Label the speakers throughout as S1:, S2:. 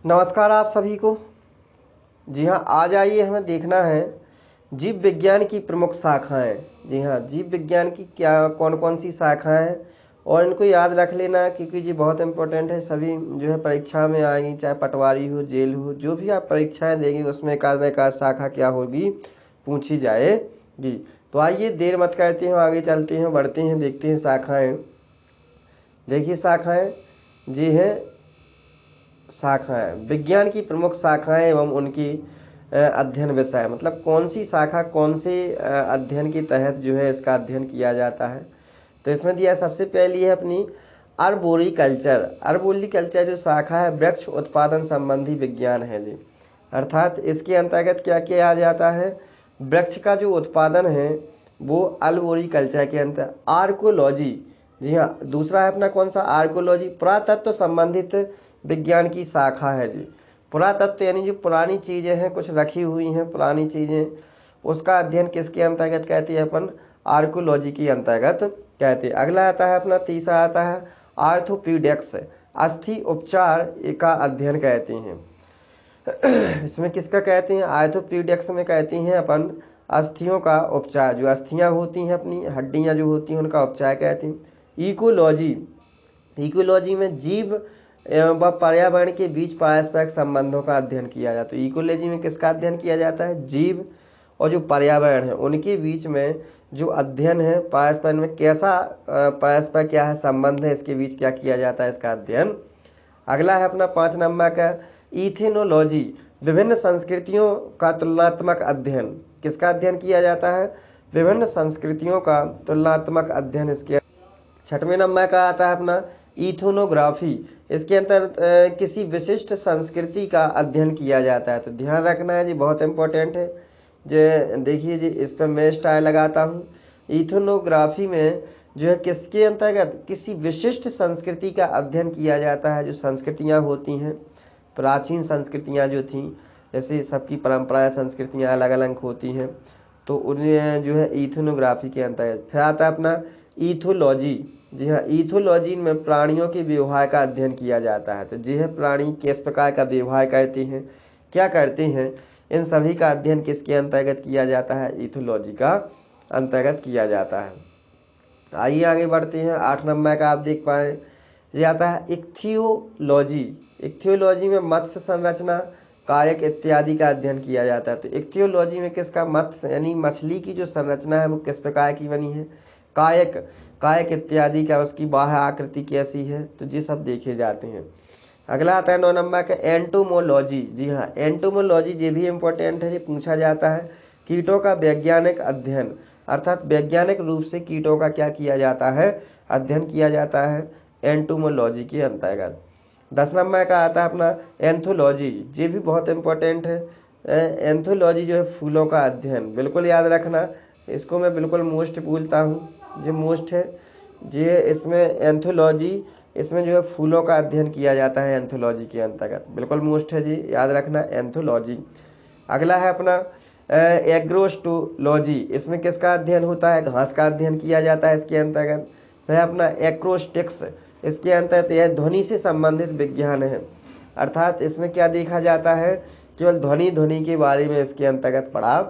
S1: नमस्कार आप सभी को। जी हाँ, आज आइए हमें देखना है जीव विज्ञान की प्रमुख शाखाएं। जी हाँ, जीव विज्ञान की क्या कौन कौन सी शाखाएं हैं और इनको याद रख लेना, क्योंकि ये बहुत इंपॉर्टेंट है। सभी जो है परीक्षा में आएंगी, चाहे पटवारी हो, जेल हो, जो भी आप परीक्षाएं देंगे उसमें एक आध शाखा क्या होगी, पूछी जाएगी। तो आइए देर मत करते हैं, आगे चलते हैं, बढ़ते हैं, देखते हैं शाखाएं। देखिए शाखाएं जी हैं, शाखाएं विज्ञान की प्रमुख शाखाएं एवं उनकी अध्ययन विषय, मतलब कौन सी शाखा कौन से अध्ययन के तहत जो है इसका अध्ययन किया जाता है। तो इसमें दिया सबसे पहली है अपनी अर्बोरिकल्चर। अर्बोरिकल्चर जो शाखा है वृक्ष उत्पादन संबंधी विज्ञान है जी। अर्थात इसके अंतर्गत क्या किया जाता है, वृक्ष का जो उत्पादन है वो अर्बोरिकल्चर के अंतर। आर्कोलॉजी, जी हाँ, दूसरा है अपना कौन सा, आर्कोलॉजी, पुरातत्व संबंधित विज्ञान की शाखा है जी। पुरातत्व यानी जो पुरानी चीजें हैं, कुछ रखी हुई हैं पुरानी चीजें, उसका अध्ययन किसके अंतर्गत कहते हैं अपन, आर्कोलॉजी के अंतर्गत कहते हैं। अगला आता है अपना तीसरा आता है आर्थोपीडिक्स, अस्थि उपचार का अध्ययन कहते हैं। इसमें किसका कहते हैं, आर्थोपीडिक्स में कहते हैं अपन अस्थियों का उपचार, जो अस्थियां होती हैं अपनी हड्डियां जो होती हैं उनका उपचार कहते हैं। इकोलॉजी, इकोलॉजी में जीव व पर्यावरण के बीच पारस्परिक संबंधों का अध्ययन किया जाता है। इकोलॉजी में किसका अध्ययन किया जाता है, जीव और जो पर्यावरण है उनके बीच में जो अध्ययन है, पारस्पर में कैसा परस्पर क्या है संबंध है, इसके बीच क्या किया जाता है, इसका अध्ययन। अगला है अपना 5 नंबर का इथेनोलॉजी, विभिन्न संस्कृतियों का तुलनात्मक अध्ययन। किसका अध्ययन किया जाता है, विभिन्न संस्कृतियों का तुलनात्मक अध्ययन इसके। 6वें नंबर का आता है अपना इथोनोग्राफी, इसके अंतर्गत किसी विशिष्ट संस्कृति का अध्ययन किया जाता है। तो ध्यान रखना है जी, बहुत इंपॉर्टेंट है। जो देखिए जी, इस पर मैं स्टार लगाता हूँ। इथोनोग्राफी में जो है किसके अंतर्गत, किसी विशिष्ट संस्कृति का अध्ययन किया जाता है। जो संस्कृतियाँ होती हैं, प्राचीन संस्कृतियाँ जो थीं, जैसे सबकी परंपराएं संस्कृतियाँ अलग अलग होती हैं, तो उन्हें जो है इथोनोग्राफी के अंतर्गत। फिर आता है अपना इथोलॉजी। जी हाँ, इथोलॉजी में प्राणियों के व्यवहार का अध्ययन किया जाता है। तो जी है, प्राणी किस प्रकार का व्यवहार करते हैं, क्या करते हैं, इन सभी का अध्ययन किसके अंतर्गत किया जाता है, इथोलॉजी का अंतर्गत किया जाता है। आइए आगे बढ़ते हैं। 8 नंबर का आप देख पाए, ये आता है इक्थियोलॉजी। इक्थियोलॉजी में मत्स्य संरचना, कायक इत्यादि का अध्ययन किया जाता है। तो इक्थियोलॉजी में किसका, मत्स्य यानी मछली की जो संरचना है वो किस प्रकार की बनी है, कायक, कायक इत्यादि का, उसकी बाह्य आकृति कैसी है, तो ये सब देखे जाते हैं। अगला आता है 9 नंबर का एंटोमोलॉजी। जी हाँ, एंटोमोलॉजी ये भी इम्पोर्टेंट है, ये पूछा जाता है। कीटों का वैज्ञानिक अध्ययन, अर्थात वैज्ञानिक रूप से कीटों का क्या किया जाता है, अध्ययन किया जाता है एंटोमोलॉजी के अंतर्गत। 10 नंबर का आता है अपना एंथोलॉजी, ये भी बहुत इंपॉर्टेंट है। एंथोलॉजी जो है फूलों का अध्ययन, बिल्कुल याद रखना, इसको मैं बिल्कुल मोस्ट भूलता हूँ, ये मोस्ट है। ये इसमें एंथोलॉजी, इसमें जो है फूलों का अध्ययन किया जाता है एंथोलॉजी के अंतर्गत, बिल्कुल मोस्ट है जी, याद रखना एंथोलॉजी। अगला है अपना एग्रोस्टोलॉजी, इसमें किसका अध्ययन होता है, घास का अध्ययन किया जाता है इसके अंतर्गत। फिर अपना एक्रोस्टिक्स, इसके अंतर्गत यह ध्वनि से संबंधित विज्ञान है, अर्थात इसमें क्या देखा जाता है, केवल ध्वनि ध्वनि के बारे में इसके अंतर्गत पढ़ा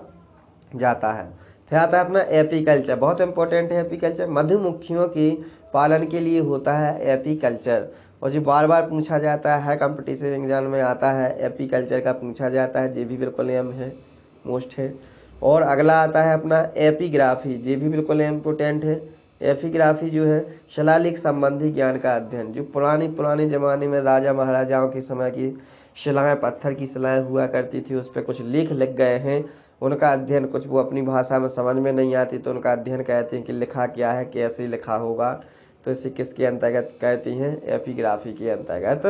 S1: जाता है। फिर आता है अपना एपीकल्चर, बहुत इंपॉर्टेंट है एपीकल्चर, मधुमक्खियों के पालन के लिए होता है एपीकल्चर, और जो बार बार पूछा जाता है, हर कंपटीशन एग्जाम में आता है, एपीकल्चर का पूछा जाता है, ये भी बिल्कुल एम है, मोस्ट है। और अगला आता है अपना एपिग्राफी, ये भी बिल्कुल इम्पोर्टेंट है। एपिग्राफी जो है शिलालेख संबंधी ज्ञान का अध्ययन, जो पुराने ज़माने में राजा महाराजाओं के समय की शिलाएं, पत्थर की शिलाएं हुआ करती थी, उस पर कुछ लेख लिख गए हैं, उनका अध्ययन, कुछ वो अपनी भाषा में समझ में नहीं आती तो उनका अध्ययन कहते हैं कि लिखा क्या है, कैसे लिखा होगा, तो इसे किसके अंतर्गत कहते हैं, एपिग्राफी के अंतर्गत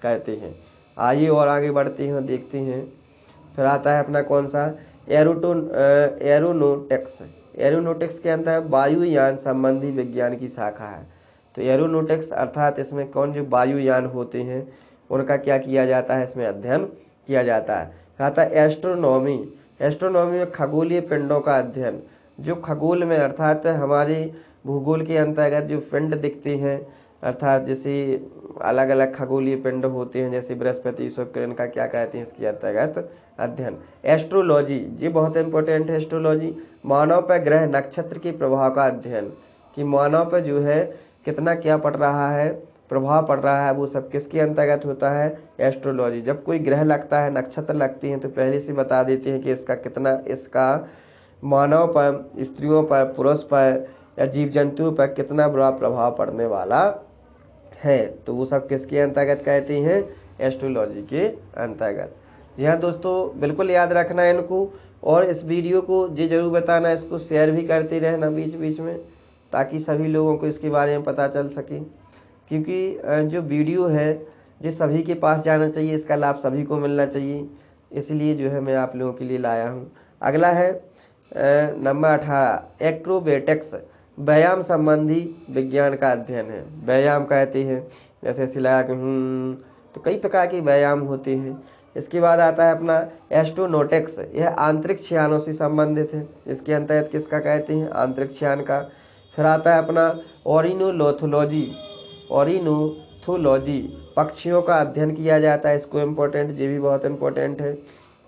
S1: कहते हैं। आइए और आगे बढ़ते हैं, देखते हैं। फिर आता है अपना कौन सा, एरोनोटिक्स। एरोनोटिक्स के अंदर वायुयान संबंधी विज्ञान की शाखा है। तो एरोनोटिक्स अर्थात इसमें कौन, जो वायुयान होते हैं उनका क्या किया जाता है, इसमें अध्ययन किया जाता है। फिर आता है एस्ट्रोनॉमी। एस्ट्रोनॉमी में खगोलीय पिंडों का अध्ययन, जो खगोल में अर्थात हमारे भूगोल के अंतर्गत जो पिंड दिखते हैं, अर्थात जैसे अलग अलग खगोलीय पिंड होते हैं, जैसे बृहस्पति, शुक्र, इनका क्या कहते हैं इसके अंतर्गत अध्ययन। एस्ट्रोलॉजी, ये बहुत इंपॉर्टेंट है। एस्ट्रोलॉजी मानव पर ग्रह नक्षत्र के प्रभाव का अध्ययन, कि मानव पर जो है कितना क्या पड़ रहा है, प्रभाव पड़ रहा है, वो सब किसके अंतर्गत होता है, एस्ट्रोलॉजी। जब कोई ग्रह लगता है, नक्षत्र लगती हैं, तो पहले से बता देते हैं कि इसका कितना, इसका मानव पर, स्त्रियों पर, पुरुष पर या जीव जंतुओं पर कितना बुरा प्रभाव पड़ने वाला है। तो वो सब किसके अंतर्गत कहते हैं, एस्ट्रोलॉजी के अंतर्गत। जी हाँ दोस्तों, बिल्कुल याद रखना है इनको, और इस वीडियो को ये जरूर बताना, इसको शेयर भी करते रहना बीच बीच में, ताकि सभी लोगों को इसके बारे में पता चल सके। क्योंकि जो वीडियो है ये सभी के पास जाना चाहिए, इसका लाभ सभी को मिलना चाहिए, इसलिए जो है मैं आप लोगों के लिए लाया हूँ। अगला है नंबर 18, एक्रोबेटिक्स, व्यायाम संबंधी विज्ञान का अध्ययन है। व्यायाम कहते हैं, जैसे सिला के तो कई प्रकार के व्यायाम होते हैं। इसके बाद आता है अपना एस्ट्रोनॉटिक्स, यह अंतरिक्ष यानों से संबंधित है। इसके अंतर्गत किसका कहते हैं, अंतरिक्ष यान का। फिर आता है अपना ओरिनोलोथोलॉजी, ओरिनोथोलॉजी, पक्षियों का अध्ययन किया जाता है, इसको इम्पोर्टेंट, ये भी बहुत इम्पोर्टेंट है।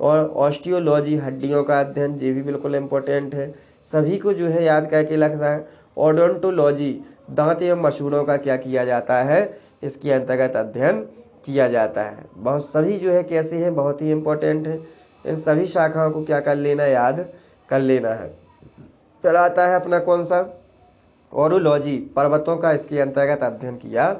S1: और ऑस्टियोलॉजी, हड्डियों का अध्ययन, ये भी बिल्कुल इम्पोर्टेंट है, सभी को जो है याद करके रखना है। ओडोंटोलॉजी, दांत एवं मसूड़ों का क्या किया जाता है, इसके अंतर्गत अध्ययन किया जाता है। बहुत सभी जो है कैसे हैं, बहुत ही इम्पोर्टेंट है, इन सभी शाखाओं को क्या कर लेना, याद कर लेना है। फिर आता है अपना कौन सा, ओरोलॉजी, पर्वतों का इसके अंतर्गत अध्ययन किया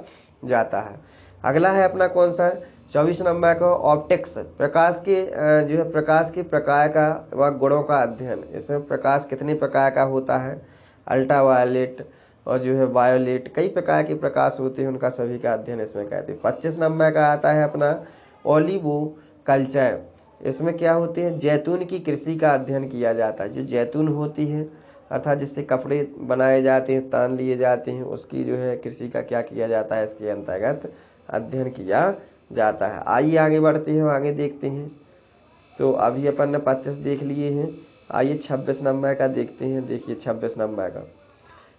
S1: जाता है। अगला है अपना कौन सा, 24 नंबर का ऑप्टिक्स, प्रकाश के जो है प्रकाश के प्रकार का व गुणों का अध्ययन। इसमें प्रकाश कितने प्रकार का होता है, अल्ट्रावायलेट और जो है वायोलेट, कई प्रकार के प्रकाश होते हैं, उनका सभी का अध्ययन इसमें कहते हैं। 25 नंबर का आता है अपना ओलिवो कल्चर, इसमें क्या होते हैं, जैतून की कृषि का अध्ययन किया जाता है। जो जैतून होती है, अर्थात जिससे कपड़े बनाए जाते हैं, तान लिए जाते हैं, उसकी जो है कृषि का क्या किया जाता है, इसके अंतर्गत अध्ययन किया जाता है। आइए आगे बढ़ते हैं, आगे देखते हैं। तो अभी अपन ने 25 देख लिए हैं, आइए 26 नंबर का देखते हैं। देखिए 26 नंबर का,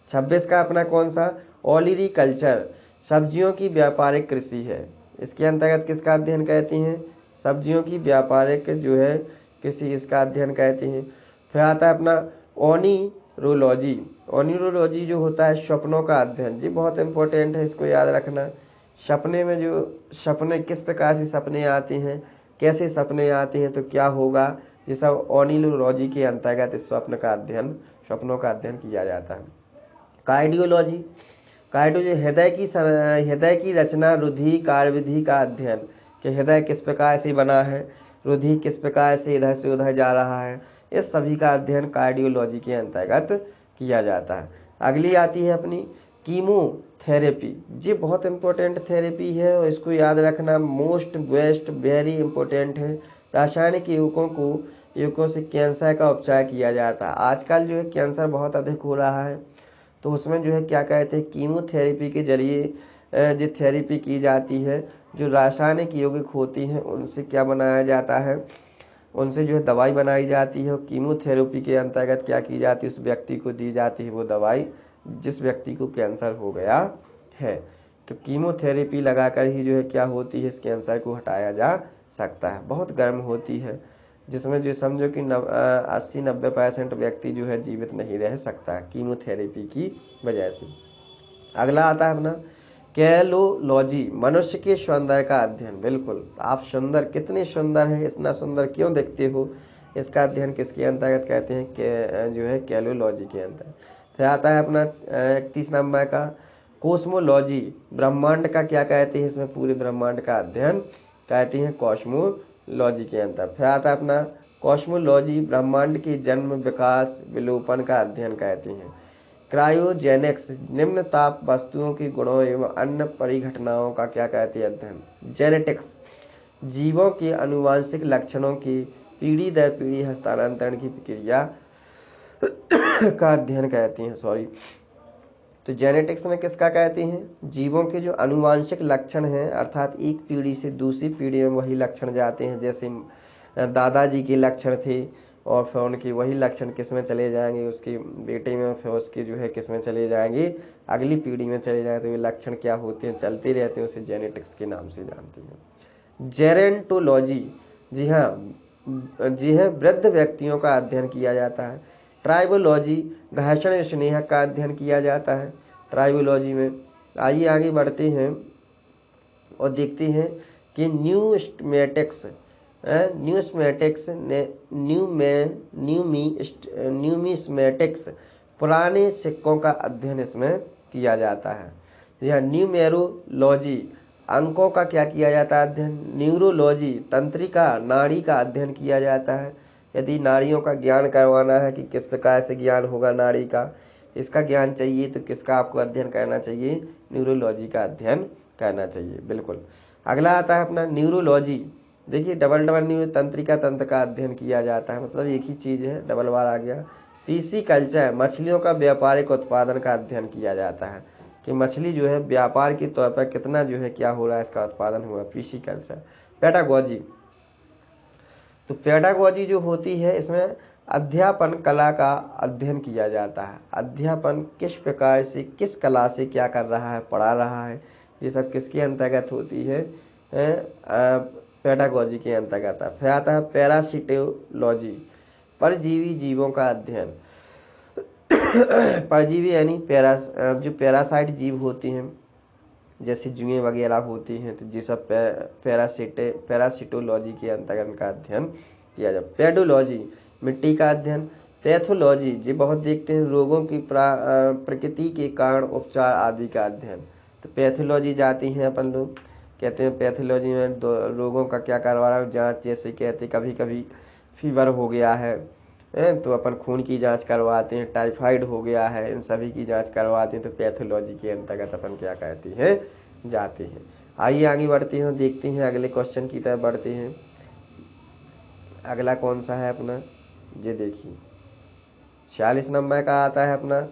S1: 26 का अपना कौन सा, ओलिरिकल्चर, सब्जियों की व्यापारिक कृषि है। इसके अंतर्गत किसका अध्ययन कहते हैं, सब्जियों की व्यापारिक जो है कृषि, इसका अध्ययन कहते हैं। फिर आता है अपना ओनिरोलॉजी, ओनिरोलॉजी जो होता है सपनों का अध्ययन, जी बहुत इंपॉर्टेंट है, इसको याद रखना। सपने में जो सपने किस प्रकार से सपने आते हैं, कैसे सपने आते हैं, तो क्या होगा, ये सब ओनिरोलॉजी के अंतर्गत इस स्वप्न का अध्ययन, सपनों का अध्ययन किया जाता है। कार्डियोलॉजी, कार्डियोलॉजी हृदय की रचना, रुधि, कार्यविधि का अध्ययन, कि हृदय किस प्रकार से बना है, रुधि किस प्रकार से इधर से उधर जा रहा है, इस सभी का अध्ययन कार्डियोलॉजी के अंतर्गत किया जाता है। अगली आती है अपनी कीमोथेरेपी, ये बहुत इंपॉर्टेंट थेरेपी है और इसको याद रखना, मोस्ट बेस्ट वेरी इंपॉर्टेंट है। रासायनिक युवकों से कैंसर का उपचार किया जाता है। आजकल जो है कैंसर बहुत अधिक हो रहा है, तो उसमें जो है क्या कहते हैं, कीमोथेरेपी के जरिए जो थेरेपी की जाती है, जो रासायनिक यौगिक होती हैं उनसे क्या बनाया जाता है, उनसे जो है दवाई बनाई जाती है, और कीमोथेरेपी के अंतर्गत क्या की जाती है, उस व्यक्ति को दी जाती है वो दवाई जिस व्यक्ति को कैंसर हो गया है। तो कीमोथेरेपी लगाकर ही जो है क्या होती है, इस कैंसर को हटाया जा सकता है। बहुत गर्म होती है, जिसमें जो समझो कि 80-90% व्यक्ति जो है जीवित नहीं रह सकता कीमोथेरेपी की वजह से। अगला आता है अपना कैलोलॉजी, मनुष्य के सौंदर्य का अध्ययन। बिल्कुल, आप सुंदर, कितने सुंदर हैं, इतना सुंदर क्यों दिखते हो, इसका अध्ययन किसके अंतर्गत कहते हैं, जो है कैलोलॉजी के अंतर्गत। फिर आता है अपना 31 नंबर का कॉस्मोलॉजी, ब्रह्मांड का क्या कहते हैं, इसमें पूरे ब्रह्मांड का अध्ययन कहते हैं कॉस्मोलॉजी के अंतर। फिर आता है अपना कॉस्मोलॉजी, ब्रह्मांड के जन्म, विकास, विलोपन का अध्ययन कहते हैं। क्रायोजेनिक्स, निम्न ताप वस्तुओं के गुणों एवं अन्य परिघटनाओं का क्या कहते हैं, अध्ययन। जेनेटिक्स, जीवों के अनुवांशिक लक्षणों की पीढ़ी दर पीढ़ी हस्तांतरण की प्रक्रिया का अध्ययन कहते हैं। तो जेनेटिक्स में किसका कहते हैं, जीवों के जो अनुवांशिक लक्षण हैं, अर्थात एक पीढ़ी से दूसरी पीढ़ी में वही लक्षण जाते हैं। जैसे दादाजी के लक्षण थे और फिर उनकी वही लक्षण किस में चले जाएंगे, उसकी बेटे में, फिर उसकी जो है किस में चले जाएंगे, अगली पीढ़ी में चले जाएंगे। तो ये लक्षण क्या होते हैं, चलते रहते हैं, उसे जेनेटिक्स के नाम से जानते हैं। जेरेंटोलॉजी, जी हाँ, जी है, वृद्ध व्यक्तियों का अध्ययन किया जाता है। ट्राइबोलॉजी, घर्षण स्नेहक का अध्ययन किया जाता है ट्राइबोलॉजी में। आइए आगे बढ़ते हैं और देखते हैं कि न्यूस्मेटिक्स, न्यूमिस्मेटिक्स, पुराने सिक्कों का अध्ययन इसमें किया जाता है। यह न्यूमेरोलॉजी, अंकों का क्या किया जाता है अध्ययन। न्यूरोलॉजी, तंत्रिका, नाड़ी का अध्ययन किया जाता है। यदि नाड़ियों का ज्ञान करवाना है कि किस प्रकार से ज्ञान होगा नाड़ी का, इसका ज्ञान चाहिए तो किसका आपको अध्ययन करना चाहिए, न्यूरोलॉजी का अध्ययन करना चाहिए, बिल्कुल। अगला आता है अपना न्यूरोलॉजी। देखिए डबल डबल न्यूरो, तंत्रिका, तंत्र का अध्ययन किया जाता है, मतलब एक ही चीज है, डबल बार आ गया। पीसी कल्चर, मछलियों का व्यापारिक उत्पादन का अध्ययन किया जाता है कि मछली जो है व्यापार के तौर पर कितना जो है क्या हो रहा है, इसका उत्पादन हुआ, पीसी कल्चर। पेडागोजी, तो पेडागोजी जो होती है इसमें अध्यापन कला का अध्ययन किया जाता है। अध्यापन किस प्रकार से, किस कला से क्या कर रहा है, पढ़ा रहा है, ये सब किसके अंतर्गत होती है, पेडागोजी के अंतर्गत। फिर आता है पैरासिटोलॉजी, परजीवी जीवों का अध्ययन। परजीवी यानी जो पैरासाइट जीव होती हैं, जैसे जुएं वगैरह होती हैं, तो ये सब पैरासिटोलॉजी के अंतर्गत का अध्ययन किया जाए। पेडोलॉजी, मिट्टी का अध्ययन। पैथोलॉजी, जी बहुत देखते हैं, रोगों की प्रकृति के कारण, उपचार आदि का अध्ययन। तो पैथोलॉजी जाती हैं अपन लोग, कहते हैं पैथोलॉजी में रोगों का क्या करवा रहा है, जांच, जैसे कहते कभी कभी फीवर हो गया है तो अपन खून की जांच करवाते हैं, टाइफाइड हो गया है, इन सभी की जांच करवाते हैं, तो पैथोलॉजी के अंतर्गत अपन क्या कहते हैं, जाते हैं। आइए आगे बढ़ते हैं, देखते हैं अगले क्वेश्चन की तरफ बढ़ते हैं। अगला कौन सा है अपना, ये देखिए 46 नंबर का आता है अपना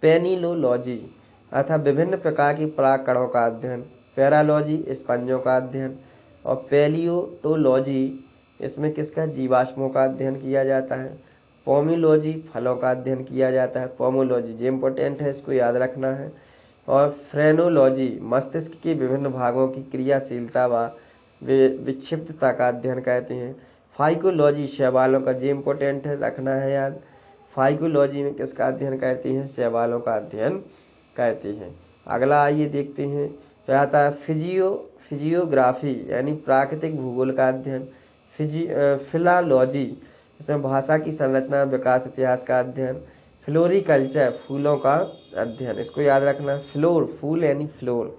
S1: पेनिलोलॉजी, अर्थात विभिन्न प्रकार की पराग कणों का अध्ययन। पैरालॉजी, स्पंजों का अध्ययन। और पैलियोटोलॉजी, इसमें किसका, जीवाश्मों का अध्ययन किया जाता है। पोमियोलॉजी, फलों का अध्ययन किया जाता है। पोमोलॉजी, ये इंपॉर्टेंट है, इसको याद रखना है। और फ्रेनोलॉजी, मस्तिष्क के विभिन्न भागों की क्रियाशीलता व विक्षिप्तता का अध्ययन करते हैं। फाइकोलॉजी, शैवालों का, ये इंपॉर्टेंट है, रखना है याद। फाइकोलॉजी में किसका अध्ययन करती हैं, शैवालों का अध्ययन करती हैं। अगला आइए देखते हैं, तो आता है फिजियोग्राफी यानी प्राकृतिक भूगोल का अध्ययन। फिलालॉजी, इसमें भाषा की संरचना, विकास, इतिहास का अध्ययन। फ्लोरिकल्चर, फूलों का अध्ययन, इसको याद रखना, फ्लोर, फूल यानी फ्लोर।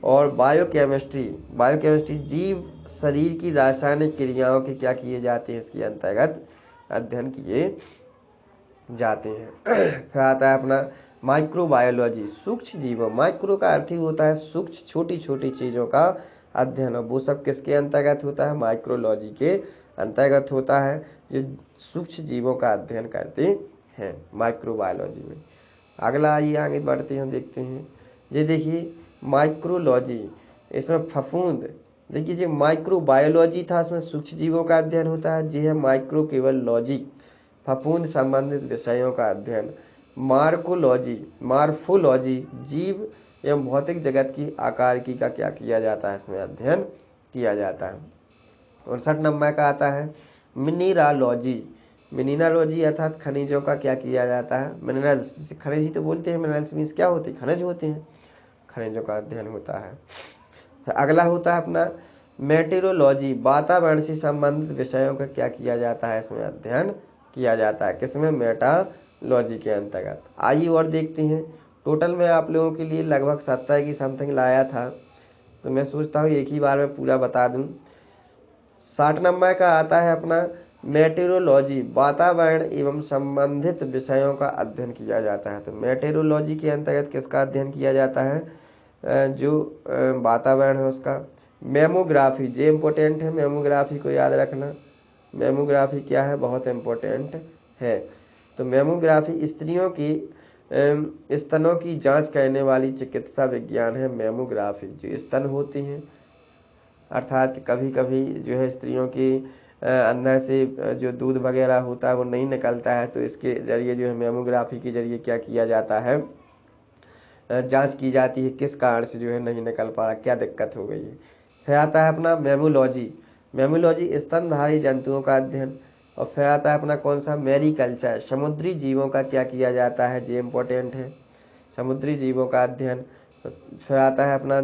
S1: और बायोकेमिस्ट्री, बायोकेमिस्ट्री जीव शरीर की रासायनिक क्रियाओं के क्या किए जाते हैं, इसके अंतर्गत अध्ययन किए जाते हैं। फिर आता है अपना माइक्रोबायोलॉजी, सूक्ष्म जीवों, माइक्रो का अर्थ ही होता है सूक्ष्म, छोटी छोटी चीजों का अध्ययन, और वो सब किसके अंतर्गत होता है, माइक्रोलॉजी के अंतर्गत होता है, जो सूक्ष्म जीवों का अध्ययन करते हैं माइक्रोबायोलॉजी में। अगला आइए आगे बढ़ते हैं, देखते हैं, ये देखिए माइक्रोलॉजी, इसमें फफूंद, देखिए जो माइक्रोबायोलॉजी था इसमें सूक्ष्म जीवों का अध्ययन होता है, जी है माइक्रो केवल लॉजी, फफूंद संबंधित विषयों का अध्ययन। मार्फोलॉजी, जीव एवं भौतिक जगत की आकारिकी का क्या किया जाता है, इसमें अध्ययन किया जाता है। 59 नंबर का आता है मिनरलॉजी, मिनरलॉजी अर्थात खनिजों का क्या किया जाता है, मिनरल्स, खनिज ही तो बोलते हैं, मिनरल्स मीन्स क्या होते हैं, खनिज होते हैं, खनिजों का अध्ययन होता है। अगला होता है अपना मेटेरोलॉजी, वातावरण से संबंधित विषयों का क्या किया जाता है, इसमें अध्ययन किया जाता है, किसमें, मेटालॉजी के अंतर्गत। आइए और देखते हैं, टोटल में आप लोगों के लिए लगभग 70 की समथिंग लाया था, तो मैं सोचता हूँ एक ही बार में पूरा बता दूं। 60 नंबर का आता है अपना मेटेरोलॉजी, वातावरण एवं संबंधित विषयों का अध्ययन किया जाता है। तो मेटेरोलॉजी के अंतर्गत किसका अध्ययन किया जाता है, जो वातावरण है उसका। मेमोग्राफी, जे इम्पोर्टेंट है, मेमोग्राफी को याद रखना, मेमोग्राफी क्या है, बहुत इम्पोर्टेंट है। तो मेमोग्राफी स्त्रियों की स्तनों की जांच करने वाली चिकित्सा विज्ञान है मेमोग्राफी, जो स्तन होती हैं, अर्थात कभी कभी जो है स्त्रियों की अंदर से जो दूध वगैरह होता है वो नहीं निकलता है, तो इसके जरिए जो है मेमोग्राफी के जरिए क्या किया जाता है, जांच की जाती है किस कारण से जो है नहीं निकल पा रहा, क्या दिक्कत हो गई है। फिर आता है अपना मेमोलॉजी। मेमोलॉजी स्तनधारी जंतुओं का अध्ययन। और फिर आता है अपना कौन सा, मैरीकल्चर, समुद्री जीवों का क्या किया जाता है, ये इम्पोर्टेंट है, समुद्री जीवों का अध्ययन। फिर आता है अपना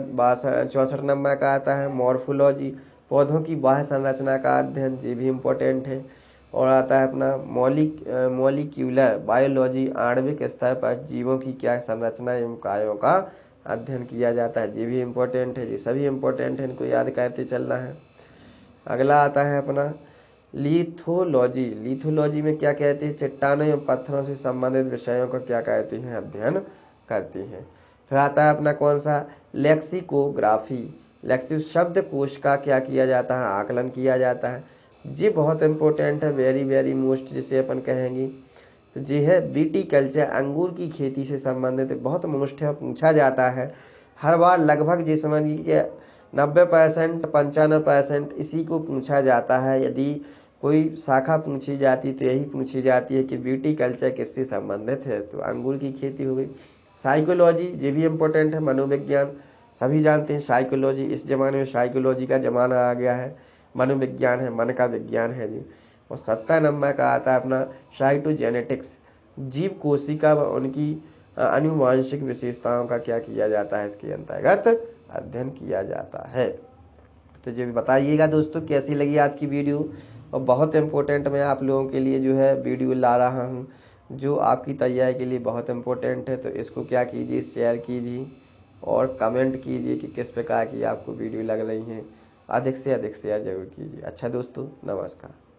S1: 64 नंबर का आता है मॉर्फोलॉजी, पौधों की बाह्य संरचना का अध्ययन, ये भी इम्पोर्टेंट है। और आता है अपना मॉलिक्यूलर बायोलॉजी, आणविक स्तर पर जीवों की क्या संरचना एवं कार्यों का अध्ययन किया जाता है, ये भी इम्पोर्टेंट है। ये सभी इम्पोर्टेंट है, इनको याद करते चलना है। अगला आता है अपना लिथोलॉजी। लिथोलॉजी में क्या कहते हैं, चट्टानों एवं पत्थरों से संबंधित विषयों को क्या कहते हैं, अध्ययन करती हैं। फिर आता है अपना कौन सा, लेक्सिकोग्राफी। लेक्सिक शब्दकोश का क्या किया जाता है, आकलन किया जाता है। ये बहुत इंपॉर्टेंट है, वेरी वेरी मोस्ट जिसे अपन कहेंगे। तो ये है बीटी कल्चर, अंगूर की खेती से संबंधित बहुत मोस्ट है, पूछा जाता है हर बार लगभग। ये समझिए कि 90% 95% इसी को पूछा जाता है। यदि कोई शाखा पूछी जाती तो यही पूछी जाती है कि ब्यूटी कल्चर किससे संबंधित है, तो अंगूर की खेती हो गई। साइकोलॉजी, ये भी इम्पोर्टेंट है, मनोविज्ञान, सभी जानते हैं साइकोलॉजी, इस जमाने में साइकोलॉजी का जमाना आ गया है, मनोविज्ञान है, मन का विज्ञान है जी। और 70 नंबर का आता है अपना साइटोजेनेटिक्स, जीव कोशिका व उनकी आनुवांशिक विशेषताओं का क्या किया जाता है, इसके अंतर्गत अध्ययन किया जाता है। तो ये भी बताइएगा दोस्तों कैसी लगी आज की वीडियो। और बहुत इम्पोर्टेंट मैं आप लोगों के लिए जो है वीडियो ला रहा हूँ, जो आपकी तैयारी के लिए बहुत इम्पोर्टेंट है। तो इसको क्या कीजिए, शेयर कीजिए और कमेंट कीजिए कि किस प्रकार की आपको वीडियो लग रही है। अधिक से अधिक शेयर जरूर कीजिए। अच्छा दोस्तों, नमस्कार।